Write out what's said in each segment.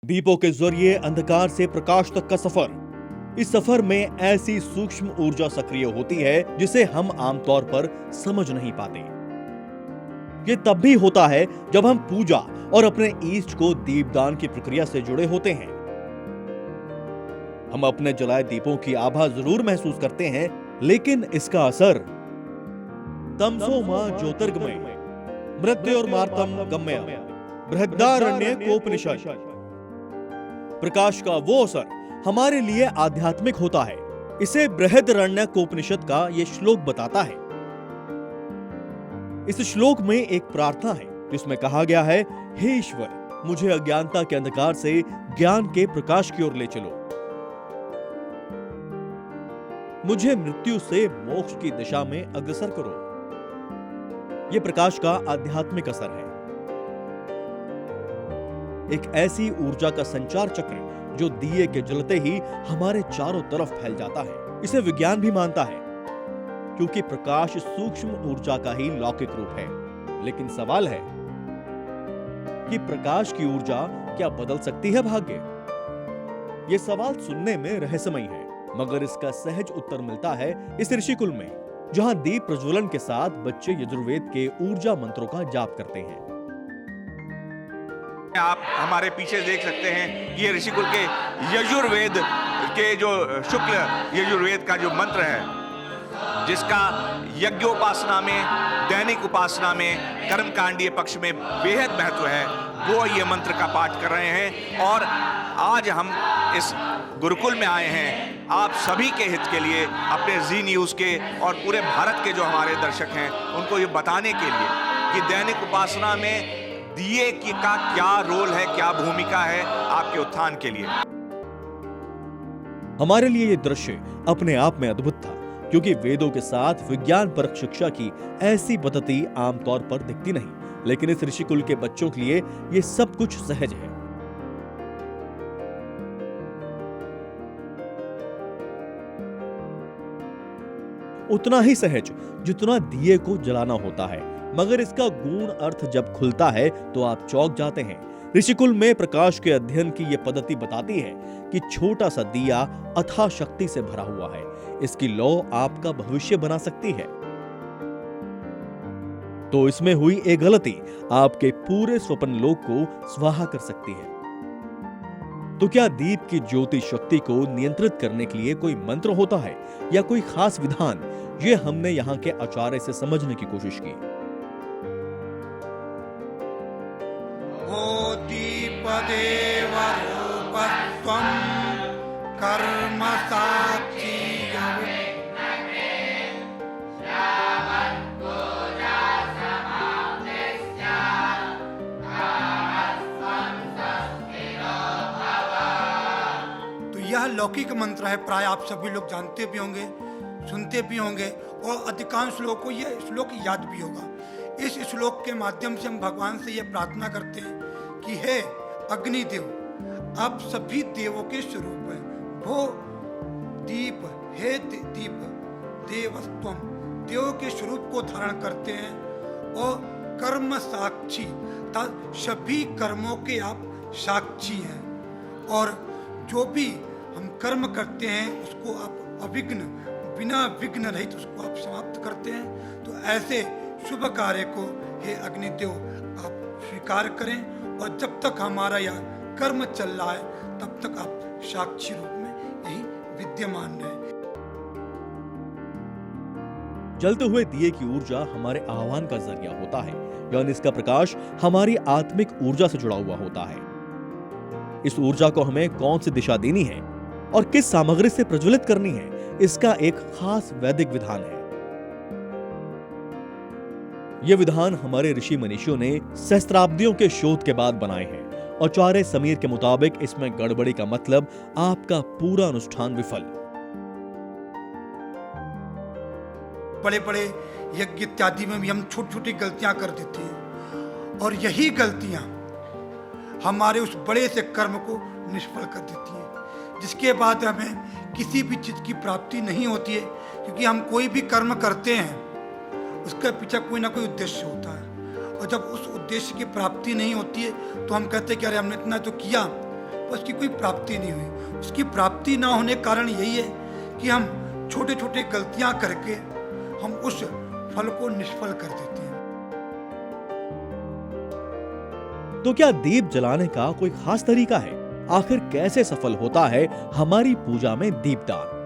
दीपों के जरिए अंधकार से प्रकाश तक का सफर। इस सफर में ऐसी सूक्ष्म ऊर्जा सक्रिय होती है जिसे हम आमतौर पर समझ नहीं पाते। ये तब भी होता है जब हम पूजा और अपने ईष्ट को दीपदान की प्रक्रिया से जुड़े होते हैं। हम अपने जलाए दीपों की आभा जरूर महसूस करते हैं, लेकिन इसका असर तमसो मां ज्योतिर्गमय मृत्योर्मार्तम गम्य बृहदारण्यकोपनिषद। प्रकाश का वो असर हमारे लिए आध्यात्मिक होता है। इसे बृहदारण्यकोपनिषद का ये श्लोक बताता है। इस श्लोक में एक प्रार्थना है जिसमें कहा गया है, हे ईश्वर, मुझे अज्ञानता के अंधकार से ज्ञान के प्रकाश की ओर ले चलो। मुझे मृत्यु से मोक्ष की दिशा में अग्रसर करो। यह प्रकाश का आध्यात्मिक असर है, एक ऐसी ऊर्जा का संचार चक्र जो दिए के जलते ही हमारे चारों तरफ फैल जाता है। इसे विज्ञान भी मानता है, क्योंकि प्रकाश सूक्ष्म ऊर्जा का ही लौकिक रूप है। लेकिन सवाल है कि प्रकाश की ऊर्जा क्या बदल सकती है भाग्य? यह सवाल सुनने में रहस्यमय है, मगर इसका सहज उत्तर मिलता है इस ऋषिकुल में, जहां दीप प्रज्वलन के साथ बच्चे यजुर्वेद के ऊर्जा मंत्रों का जाप करते हैं। आप हमारे पीछे देख सकते हैं कि ये ऋषिकुल के यजुर्वेद के जो शुक्ल यजुर्वेद का जो मंत्र है, जिसका यज्ञोपासना में, दैनिक उपासना में, कर्मकांडीय पक्ष में बेहद महत्व है, वो ये मंत्र का पाठ कर रहे हैं। और आज हम इस गुरुकुल में आए हैं आप सभी के हित के लिए, अपने जी न्यूज़ के और पूरे भारत के जो हमारे दर्शक हैं उनको ये बताने के लिए कि दैनिक उपासना में दिए का क्या रोल है, क्या भूमिका है आपके उत्थान के लिए। हमारे लिए ये दृश्य अपने आप में अद्भुत था, क्योंकि वेदों के साथ विज्ञान परक शिक्षा की ऐसी पद्धति आमतौर पर दिखती नहीं। लेकिन इस ऋषिकुल के बच्चों के लिए ये सब कुछ सहज है। उतना ही सहज जितना दिए को जलाना होता है, मगर इसका गूढ़ अर्थ जब खुलता है तो आप चौंक जाते हैं। ऋषिकुल में प्रकाश के अध्ययन की यह पद्धति बताती है कि छोटा सा दिया अथाह शक्ति से भरा हुआ है। इसकी लौ आपका भविष्य बना सकती है। तो इसमें हुई एक गलती आपके पूरे स्वप्न लोक को स्वाहा कर सकती है। तो क्या दीप की ज्योति शक्ति को नियंत्रित करने के लिए कोई मंत्र होता है या कोई खास विधान? ये हमने यहाँ के आचार्य से समझने की कोशिश की। ओ दीपदेव रूपत्वं कर्म साक्षी तो यह लौकिक मंत्र है, प्राय आप सभी लोग जानते भी होंगे, सुनते भी होंगे और अधिकांश लोगों को यह श्लोक याद भी होगा। इस श्लोक के माध्यम से हम भगवान से यह प्रार्थना करते हैं कि हे अग्निदेव, आप सभी देवों के स्वरूप हैं। भो दीप, हे दीप देवस्त्वम, देव के स्वरूप को धारण करते हैं। और कर्म साक्षी, सभी कर्मों के आप साक्षी हैं। और जो भी हम कर्म करते हैं उसको आप अविघ्न, बिना विघ्न रहित उसको आप समाप्त करते हैं। तो ऐसे शुभ कार्य को हे अग्निदेव आप स्वीकार करें, और जब तक हमारा यह कर्म चल रहा है तब तक आप साक्षी रूप में यही विद्यमान रहे। जलते हुए दिए की ऊर्जा हमारे आह्वान का जरिया होता है, यानी इसका प्रकाश हमारी आत्मिक ऊर्जा से जुड़ा हुआ होता है। इस ऊर्जा को हमें कौन सी दिशा देनी है और किस सामग्री से प्रज्वलित करनी है, इसका एक खास वैदिक विधान है। यह विधान हमारे ऋषि मनीषियों ने सहस्त्राब्दियों के शोध के बाद बनाए हैं। आचार्य समीर के मुताबिक इसमें गड़बड़ी का मतलब आपका पूरा अनुष्ठान विफल। बड़े बड़े यज्ञ इत्यादि में भी हम छोटी छोटी गलतियां कर देते हैं, और यही गलतियां हमारे उस बड़े से कर्म को निष्फल कर देती हैं, जिसके बाद हमें किसी भी चीज की प्राप्ति नहीं होती है। क्योंकि हम कोई भी कर्म करते हैं उसके पीछे कोई ना कोई उद्देश्य होता है, और जब उस उद्देश्य की प्राप्ति नहीं होती है तो हम कहते हैं कि अरे हमने इतना तो किया पर उसकी कोई प्राप्ति नहीं हुई। उसकी प्राप्ति ना होने का कारण यही है कि हम छोटे छोटे गलतियां करके हम उस फल को निष्फल कर देते हैं। तो क्या दीप जलाने का कोई खास तरीका है? आखिर कैसे सफल होता है हमारी पूजा में दीपदान?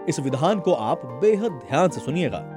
इस विधान को आप बेहद ध्यान से सुनिएगा।